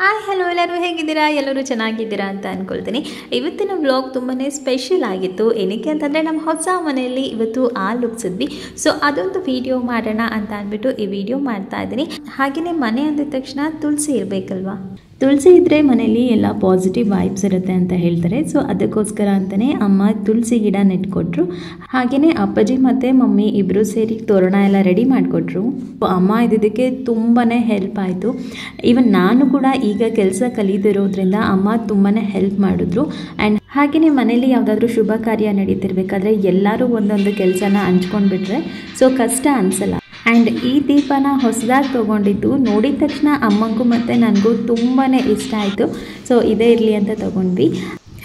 Hi hello ಎಲ್ಲರೂ ಹೇಗಿದ್ದೀರಾ? ಎಲ್ಲರೂ ಚೆನ್ನಾಗಿದ್ದೀರಾ ಅಂತ ಅಂದ್ಕೊಳ್ತೀನಿ. ಇವತ್ತಿನ ವ್ಲಾಗ್ ತುಂಬಾ ಸ್ಪೆಷಲ್ ಆಗಿತ್ತು. ಏನಕ್ಕೆ ಅಂತಂದರೆ ನಮ್ಮ ಹೊಸ ಮನೆಯಲ್ಲಿ ಇವತ್ತು ಲುಕ್ಸಿದ್ವಿ. ಸೊ ಅದೊಂದು ವಿಡಿಯೋ ಮಾಡೋಣ ಅಂತ ಅಂದ್ಬಿಟ್ಟು ಈ ವಿಡಿಯೋ ಮಾಡ್ತಾ ಇದ್ದೀನಿ. ಹಾಗೆಯೇ ಮನೆ ಅಂದಿದ ತಕ್ಷಣ ತುಳಸಿ ಇರಬೇಕಲ್ವಾ? ತುಳಸಿ ಇದ್ದರೆ ಮನೆಯಲ್ಲಿ ಎಲ್ಲ ಪಾಸಿಟಿವ್ ವೈಬ್ಸ್ ಇರುತ್ತೆ ಅಂತ ಹೇಳ್ತಾರೆ. ಸೊ ಅದಕ್ಕೋಸ್ಕರ ಅಂತಲೇ ಅಮ್ಮ ತುಳಸಿ ಗಿಡ ನೆಟ್ಕೊಟ್ರು. ಹಾಗೆಯೇ ಅಪ್ಪಾಜಿ ಮತ್ತು ಮಮ್ಮಿ ಇಬ್ಬರು ಸೇರಿ ತೋರಣ ಎಲ್ಲ ರೆಡಿ ಮಾಡಿಕೊಟ್ರು. ಅಮ್ಮ ಇದ್ದಿದ್ದಕ್ಕೆ ತುಂಬಾ ಹೆಲ್ಪ್ ಆಯಿತು. ಈವನ್ ನಾನು ಕೂಡ ಈಗ ಕೆಲಸ ಕಲಿತಿರೋದ್ರಿಂದ ಅಮ್ಮ ತುಂಬಾ ಹೆಲ್ಪ್ ಮಾಡಿದ್ರು. ಆ್ಯಂಡ್ ಹಾಗೆಯೇ ಮನೇಲಿ ಯಾವುದಾದ್ರೂ ಶುಭ ಕಾರ್ಯ ನಡೀತಿರ್ಬೇಕಾದ್ರೆ ಎಲ್ಲರೂ ಒಂದೊಂದು ಕೆಲಸನ ಹಂಚ್ಕೊಂಡ್ಬಿಟ್ರೆ ಸೊ ಕಷ್ಟ ಅನಿಸಲ್ಲ. ಆ್ಯಂಡ್ ಈ ದೀಪನ ಹೊಸದಾಗಿ ತೊಗೊಂಡಿದ್ದು ನೋಡಿದ ತಕ್ಷಣ ಅಮ್ಮಂಗೂ ಮತ್ತು ನನಗೂ ತುಂಬಾ ಇಷ್ಟ ಆಯಿತು. ಸೊ ಇದೇ ಇರಲಿ ಅಂತ ತೊಗೊಂಡ್ವಿ.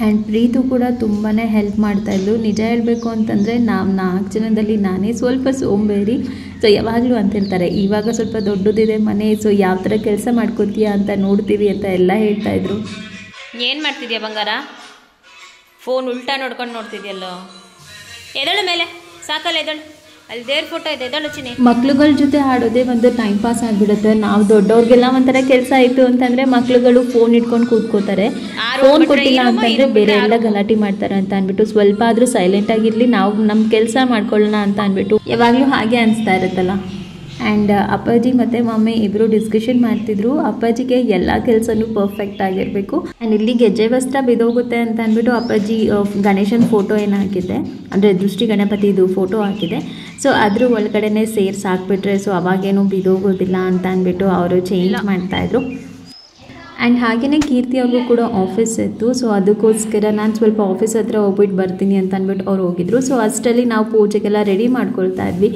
ಆ್ಯಂಡ್ ಪ್ರೀತು ಕೂಡ ತುಂಬಾ ಹೆಲ್ಪ್ ಮಾಡ್ತಾಯಿದ್ಲು. ನಿಜ ಹೇಳಬೇಕು ಅಂತಂದರೆ ನಾವು 4 ಜನದಲ್ಲಿ ನಾನೇ ಸ್ವಲ್ಪ ಸೋಂಬೇರಿ. ಸೊ ಯಾವಾಗಲೂ ಅಂತಿರ್ತಾರೆ, ಇವಾಗ ಸ್ವಲ್ಪ ದೊಡ್ಡದಿದೆ ಮನೆ, ಸೊ ಯಾವ ಥರ ಕೆಲಸ ಮಾಡ್ಕೋತೀಯಾ ಅಂತ ನೋಡ್ತೀವಿ ಅಂತ ಎಲ್ಲ ಹೇಳ್ತಾಯಿದ್ರು. ಏನು ಮಾಡ್ತಿದ್ಯಾ ಬಂಗಾರ? ಫೋನ್ ಉಲ್ಟಾ ನೋಡ್ಕೊಂಡು ನೋಡ್ತಿದ್ಯಲ್ಲೋ. ಎದಳು ಮೇಲೆ ಸಾಕಲ್ಲ, ಎದಳು. ಅಲ್ಲಿ ದೇವ್ರ ಫೋಟೋ ಇದೆ, ಎದಳು ಚಿನಿ. ಮಕ್ಳುಗಳ ಜೊತೆ ಆಡೋದೇ ಒಂದು ಟೈಮ್ ಪಾಸ್ ಆಗಿಬಿಡುತ್ತೆ. ನಾವು ದೊಡ್ಡವ್ರಿಗೆಲ್ಲ ಒಂಥರ ಕೆಲಸ ಆಯಿತು ಅಂತಂದರೆ ಮಕ್ಳುಗಳು ಫೋನ್ ಇಟ್ಕೊಂಡು ಕೂತ್ಕೋತಾರೆ. ಫೋನ್ ಕೊಟ್ಟಿಲ್ಲ ಅಂತಂದರೆ ಬೇರೆ ಎಲ್ಲ ಗಲಾಟೆ ಮಾಡ್ತಾರೆ ಅಂತ ಅಂದ್ಬಿಟ್ಟು ಸ್ವಲ್ಪ ಆದರೂ ಸೈಲೆಂಟ್ ಆಗಿರಲಿ, ನಾವು ನಮ್ಮ ಕೆಲಸ ಮಾಡ್ಕೊಳ್ಳೋಣ ಅಂತ ಅಂದ್ಬಿಟ್ಟು ಯಾವಾಗಲೂ ಹಾಗೆ ಅನಿಸ್ತಾ ಇರುತ್ತಲ್ಲ. ಆ್ಯಂಡ್ ಅಪ್ಪಾಜಿ ಮತ್ತು ಮಮ್ಮಿ ಇಬ್ಬರು ಡಿಸ್ಕಷನ್ ಮಾಡ್ತಿದ್ರು. ಅಪ್ಪಾಜಿಗೆ ಎಲ್ಲ ಕೆಲಸನೂ ಪರ್ಫೆಕ್ಟ್ ಆಗಿರಬೇಕು. ಆ್ಯಂಡ್ ಇಲ್ಲಿ ಗೆಜ್ಜೆ ವಸ್ತ್ರ ಬಿದೋಗುತ್ತೆ ಅಂತ ಅಂದ್ಬಿಟ್ಟು ಅಪ್ಪಾಜಿ ಗಣೇಶನ ಫೋಟೋ ಏನು ಹಾಕಿದ್ದೆ, ಅಂದರೆ ದೃಷ್ಟಿ ಗಣಪತಿದು ಫೋಟೋ ಹಾಕಿದೆ. ಸೊ ಅದ್ರ ಒಳಗಡೆ ಸೇರ್ಸಿ ಹಾಕ್ಬಿಟ್ರೆ ಸೊ ಅವಾಗೇನು ಬಿದೋಗೋದಿಲ್ಲ ಅಂತ ಅಂದ್ಬಿಟ್ಟು ಅವರು ಚೇಂಜ್ ಮಾಡ್ತಾಯಿದ್ರು. ಆ್ಯಂಡ್ ಹಾಗೆಯೇ ಕೀರ್ತಿ ಅವ್ರಿಗೂ ಕೂಡ ಆಫೀಸ್ ಇತ್ತು. ಸೊ ಅದಕ್ಕೋಸ್ಕರ ನಾನು ಸ್ವಲ್ಪ ಆಫೀಸ್ ಹತ್ರ ಹೋಗ್ಬಿಟ್ಟು ಬರ್ತೀನಿ ಅಂತ ಅಂದ್ಬಿಟ್ಟು ಅವ್ರು ಹೋಗಿದ್ರು. ಸೊ ಅಷ್ಟರಲ್ಲಿ ನಾವು ಪೂಜೆಗೆಲ್ಲ ರೆಡಿ ಮಾಡ್ಕೊಳ್ತಾ ಇದ್ವಿ.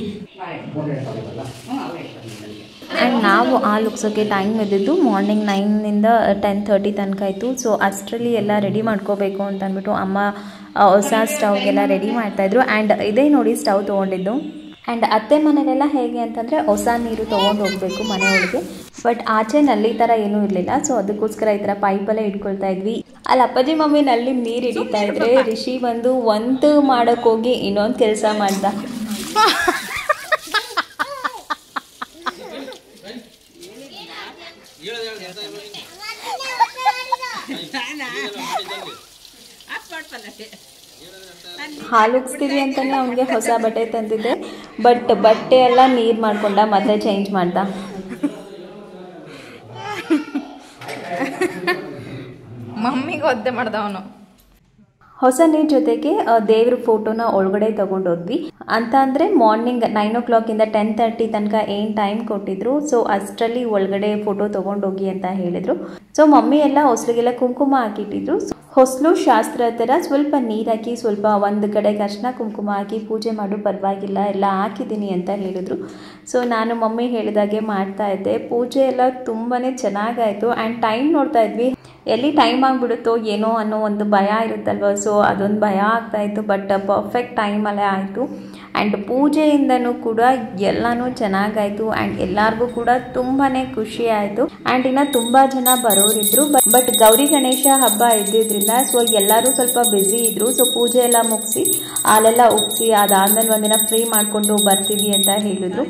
ಆ್ಯಂಡ್ ನಾವು ಲುಕ್ಸೋಕ್ಕೆ ಟೈಮ್ ಇದ್ದಿದ್ದು ಮಾರ್ನಿಂಗ್ 9 to 10:30 ತನಕ ಇತ್ತು. ಸೊ ಅಷ್ಟರಲ್ಲಿ ಎಲ್ಲ ರೆಡಿ ಮಾಡ್ಕೋಬೇಕು ಅಂತ ಅಂದ್ಬಿಟ್ಟು ಅಮ್ಮ ಹೊಸ ಸ್ಟವ್ಗೆಲ್ಲ ರೆಡಿ ಮಾಡ್ತಾಯಿದ್ರು. ಆ್ಯಂಡ್ ಇದೇ ನೋಡಿ ಸ್ಟವ್ ತೊಗೊಂಡಿದ್ದು. ಆ್ಯಂಡ್ ಅತ್ತೆ ಮನೆಯಲ್ಲೆಲ್ಲ ಹೇಗೆ ಅಂತಂದರೆ ಹೊಸ ನೀರು ತೊಗೊಂಡು ಹೋಗಬೇಕು ಮನೆ ಒಳಗೆ. ಬಟ್ ಆಚೆ ನಲ್ಲಿ ಥರ ಏನೂ ಇರಲಿಲ್ಲ. ಸೊ ಅದಕ್ಕೋಸ್ಕರ ಈ ಥರ ಪೈಪಲ್ಲೇ ಇಟ್ಕೊಳ್ತಾ ಇದ್ವಿ. ಅಲ್ಲಿ ಅಪ್ಪಾಜಿ ಮಮ್ಮಿ ನಲ್ಲಿ ನೀರು ಹಿಡಿತಾ ಇದ್ರೆ ರಿಷಿ ಬಂದು ಒಂದು ಮಾಡೋಕ್ಕೋಗಿ ಇನ್ನೊಂದು ಕೆಲಸ ಮಾಡ್ದ. ಹಾಲು ಉಗ್ಸ್ತೀವಿ ಅಂತಲೇ ಅವನಿಗೆ ಹೊಸ ಬಟ್ಟೆ ತಂದಿದ್ದೆ. ಬಟ್ ಬಟ್ಟೆ ಎಲ್ಲ ನೀರು ಮಾಡ್ಕೊಂಡ, ಮತ್ತೆ ಚೇಂಜ್ ಮಾಡ್ದ. ಮಮ್ಮಿಗೆ ಒದ್ದೆ ಮಾಡ್ದ ಅವನು. ಹೊಸ ನೀರು ಜೊತೆಗೆ ದೇವ್ರ ಫೋಟೋನ ಒಳಗಡೆ ತೊಗೊಂಡೋದ್ವಿ. ಅಂತ ಅಂದರೆ ಮಾರ್ನಿಂಗ್ 9 o'clock ಇಂದ 10:30 ತನಕ ಏನು ಟೈಮ್ ಕೊಟ್ಟಿದ್ರು. ಸೊ ಅಷ್ಟರಲ್ಲಿ ಒಳಗಡೆ ಫೋಟೋ ತೊಗೊಂಡೋಗಿ ಅಂತ ಹೇಳಿದರು. ಸೊ ಮಮ್ಮಿ ಎಲ್ಲ ಹೊಸಲಿಗೆಲ್ಲ ಕುಂಕುಮ ಹಾಕಿಟ್ಟಿದ್ರು. ಹೊಸಲು ಶಾಸ್ತ್ರ ಥರ ಸ್ವಲ್ಪ ನೀರು ಹಾಕಿ ಸ್ವಲ್ಪ ಒಂದು ಕಡೆ ಅರಿಶಿನ ಕುಂಕುಮ ಹಾಕಿ ಪೂಜೆ ಮಾಡು, ಪರವಾಗಿಲ್ಲ ಎಲ್ಲ ಹಾಕಿದ್ದೀನಿ ಅಂತ ಹೇಳಿದರು. ಸೊ ನಾನು ಮಮ್ಮಿ ಹೇಳಿದಾಗೆ ಮಾಡ್ತಾ ಇದ್ದೆ. ಪೂಜೆ ಎಲ್ಲ ತುಂಬಾ ಚೆನ್ನಾಗಾಯಿತು. ಆ್ಯಂಡ್ ಟೈಮ್ ನೋಡ್ತಾ ಇದ್ವಿ, ಎಲ್ಲಿ ಟೈಮ್ ಆಗಿಬಿಡುತ್ತೋ ಏನೋ ಅನ್ನೋ ಒಂದು ಭಯ ಇರುತ್ತಲ್ವ. ಸೊ ಅದೊಂದು ಭಯ ಆಗ್ತಾಯಿತ್ತು. ಬಟ್ ಪರ್ಫೆಕ್ಟ್ ಟೈಮಲ್ಲೇ ಆಯಿತು. ಆ್ಯಂಡ್ ಪೂಜೆಯಿಂದನೂ ಕೂಡ ಎಲ್ಲನೂ ಚೆನ್ನಾಗಾಯಿತು. ಆ್ಯಂಡ್ ಎಲ್ಲರಿಗೂ ಕೂಡ ತುಂಬಾ ಖುಷಿ ಆಯಿತು. ಆ್ಯಂಡ್ ಇನ್ನು ತುಂಬ ಜನ ಬರೋರಿದ್ರು. ಬಟ್ ಗೌರಿ ಗಣೇಶ ಹಬ್ಬ ಇದ್ದಿದ್ದರಿಂದ ಸೊ ಎಲ್ಲರೂ ಸ್ವಲ್ಪ ಬ್ಯುಸಿ ಇದ್ದರು. ಸೊ ಪೂಜೆ ಎಲ್ಲ ಮುಗಿಸಿ ಹಾಲೆಲ್ಲ ಉಗ್ಸಿ ಅದಾದ್ಮೇಲೆ ಒಂದಿನ ಫ್ರೀ ಮಾಡಿಕೊಂಡು ಬರ್ತೀವಿ ಅಂತ ಹೇಳಿದ್ರು.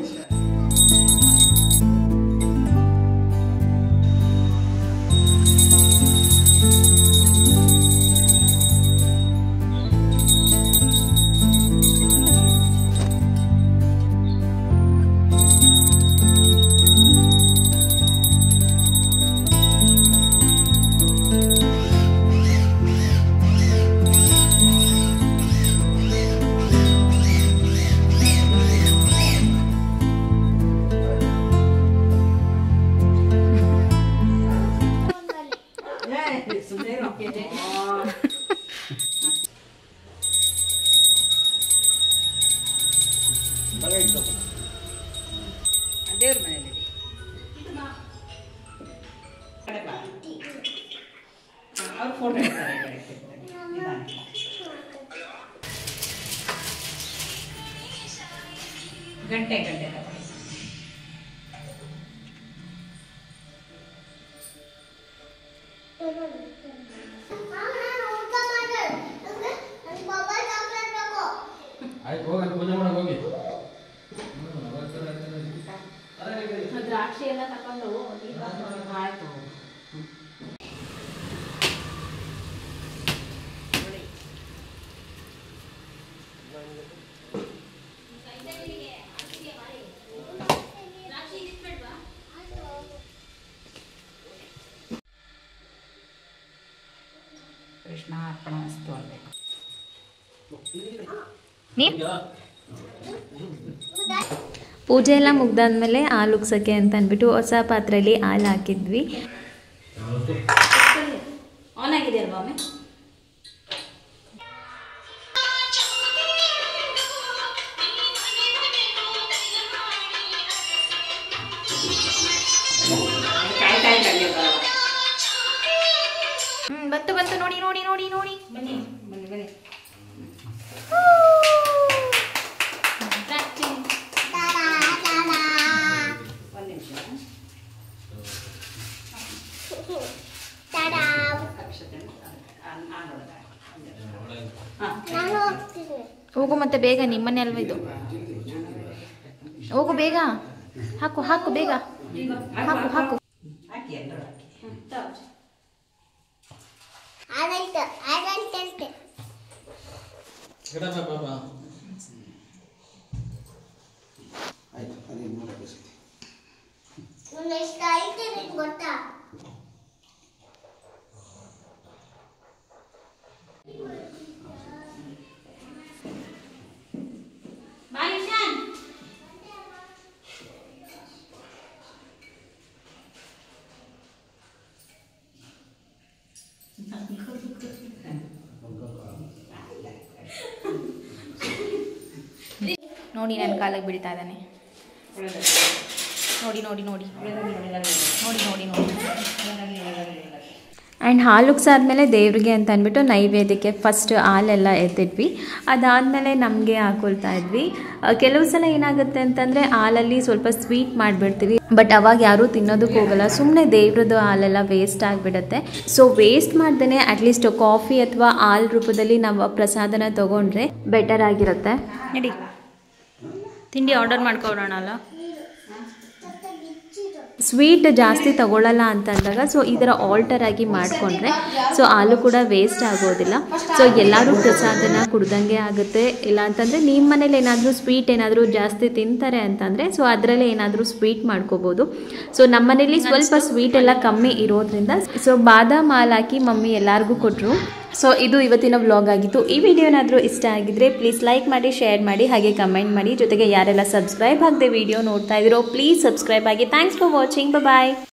ದೇವ್ರ ಮನೆಯಲ್ಲಿ ಅವ್ರು ಫೋಟೋ ಇಡ್ತಾರೆ. ಗಂಟೆ ಆಯ್ತು ಹೋಗಿ ಪೂಜೆ ಮಾಡಕ್ಕೆ ಹೋಗಿ. ದ್ರಾಕ್ಷಿ ಎಲ್ಲ ತಕೊಂಡು ಆಯ್ತು. ಕೃಷ್ಣ ಅರ್ಪಣ ವಸ್ತು ಅನ್ಬೇಕು. ಪೂಜೆ ಎಲ್ಲ ಮುಗ್ದಾದ್ಮೇಲೆ ಹಾಲು ಉಗ್ಸೋಕ್ಕೆ ಅಂತ ಅಂದ್ಬಿಟ್ಟು ಹೊಸ ಪಾತ್ರೆಯಲ್ಲಿ ಹಾಲು ಹಾಕಿದ್ವಿ. ಆನ್ ಆಗಿದೆ ಅಲ್ವಾ ಒಮ್ಮೆ? ಬಂತು ಬಂತು ನೋಡಿ ನೋಡಿ ನೋಡಿ ನೋಡಿ. ಬನ್ನಿ ಬನ್ನಿ ಬನ್ನಿ. ಒಂದು ನಿಮಿಷ. ಹೋಗು ಮತ್ತೆ ಬೇಗ, ನಿಮ್ಮನೆ ಅಲ್ವ ಇದು. ಹೋಗು ಬೇಗ, ಹಾಕು ಹಾಕು ಬೇಗ, ಹಾಕು ಹಾಕು. ಹಾಕಿ ಎಲ್ಲರೂ ಹಾಕಿ. ನೋಡಿ ನನ್ನ ಕಾಲಿಗೆ ಬೀಳ್ತಾ ಇದ್ದಾನೆ. ನೋಡಿ ನೋಡಿ ನೋಡಿ ನೋಡಿ ನೋಡಿ ನೋಡಿ. ಆ್ಯಂಡ್ ಹಾಲು ಉಗ್ಸಾದ್ಮೇಲೆ ದೇವ್ರಿಗೆ ಅಂತ ಅಂದ್ಬಿಟ್ಟು ನೈವೇದ್ಯಕ್ಕೆ ಫಸ್ಟ್ ಹಾಲೆಲ್ಲ ಎತ್ತಿದ್ವಿ. ಅದಾದಮೇಲೆ ನಮಗೆ ಹಾಕೊಳ್ತಾ ಇದ್ವಿ. ಕೆಲವು ಸಲ ಏನಾಗುತ್ತೆ ಅಂತಂದರೆ ಹಾಲಲ್ಲಿ ಸ್ವಲ್ಪ ಸ್ವೀಟ್ ಮಾಡಿಬಿಡ್ತೀವಿ, ಬಟ್ ಅವಾಗ ಯಾರೂ ತಿನ್ನೋದಕ್ಕೆ ಹೋಗಲ್ಲ. ಸುಮ್ಮನೆ ದೇವ್ರದ್ದು ಹಾಲೆಲ್ಲ ವೇಸ್ಟ್ ಆಗಿಬಿಡುತ್ತೆ. ಸೊ ವೇಸ್ಟ್ ಮಾಡ್ದೇ ಅಟ್ಲೀಸ್ಟ್ ಕಾಫಿ ಅಥವಾ ಹಾಲು ರೂಪದಲ್ಲಿ ನಾವು ಪ್ರಸಾದನ ತೊಗೊಂಡ್ರೆ ಬೆಟರ್ ಆಗಿರುತ್ತೆ. ನಡಿ ತಿಂಡಿ ಆರ್ಡರ್ ಮಾಡ್ಕೊಡೋಣ ಅಲ್ಲ. ಸ್ವೀಟ್ ಜಾಸ್ತಿ ತಗೊಳ್ಳಲ್ಲ ಅಂತಂದಾಗ ಸೊ ಈ ಥರ ಆಲ್ಟರ್ ಆಗಿ ಮಾಡಿಕೊಂಡ್ರೆ ಸೊ ಹಾಲು ಕೂಡ ವೇಸ್ಟ್ ಆಗೋದಿಲ್ಲ. ಸೊ ಎಲ್ಲರೂ ಪ್ರಸಾದನ ಕುಡ್ದಂಗೆ ಆಗುತ್ತೆ. ಇಲ್ಲ ಅಂತಂದರೆ ನಿಮ್ಮ ಮನೇಲಿ ಏನಾದರೂ ಸ್ವೀಟ್ ಏನಾದರೂ ಜಾಸ್ತಿ ತಿಂತಾರೆ ಅಂತಂದರೆ ಸೊ ಅದರಲ್ಲೇ ಏನಾದರೂ ಸ್ವೀಟ್ ಮಾಡ್ಕೋಬೋದು. ಸೊ ನಮ್ಮ ಮನೇಲಿ ಸ್ವಲ್ಪ ಸ್ವೀಟ್ ಎಲ್ಲ ಕಮ್ಮಿ ಇರೋದ್ರಿಂದ ಸೊ ಬಾದಾಮ್ ಹಾಲು ಹಾಕಿ ಮಮ್ಮಿ ಎಲ್ಲರಿಗೂ ಕೊಟ್ಟರು. ಸೊ ಇದು ಇವತ್ತಿನ ವ್ಲಾಗ್ ಆಗಿತ್ತು. ಈ ವಿಡಿಯೋ ಏನಾದರೂ ಇಷ್ಟ ಆಗಿದ್ರೆ ಪ್ಲೀಸ್ ಲೈಕ್ ಮಾಡಿ, ಶೇರ್ ಮಾಡಿ, ಹಾಗೆ ಕಮೆಂಟ್ ಮಾಡಿ. ಜೊತೆಗೆ ಯಾರೆಲ್ಲ ಸಬ್ಸ್ಕ್ರೈಬ್ ಆಗದೆ ವಿಡಿಯೋ ನೋಡ್ತಾ ಇದ್ದೀರೋ ಪ್ಲೀಸ್ ಸಬ್ಸ್ಕ್ರೈಬ್ ಆಗಿ. Thanks for watching. ಬಾಯ್.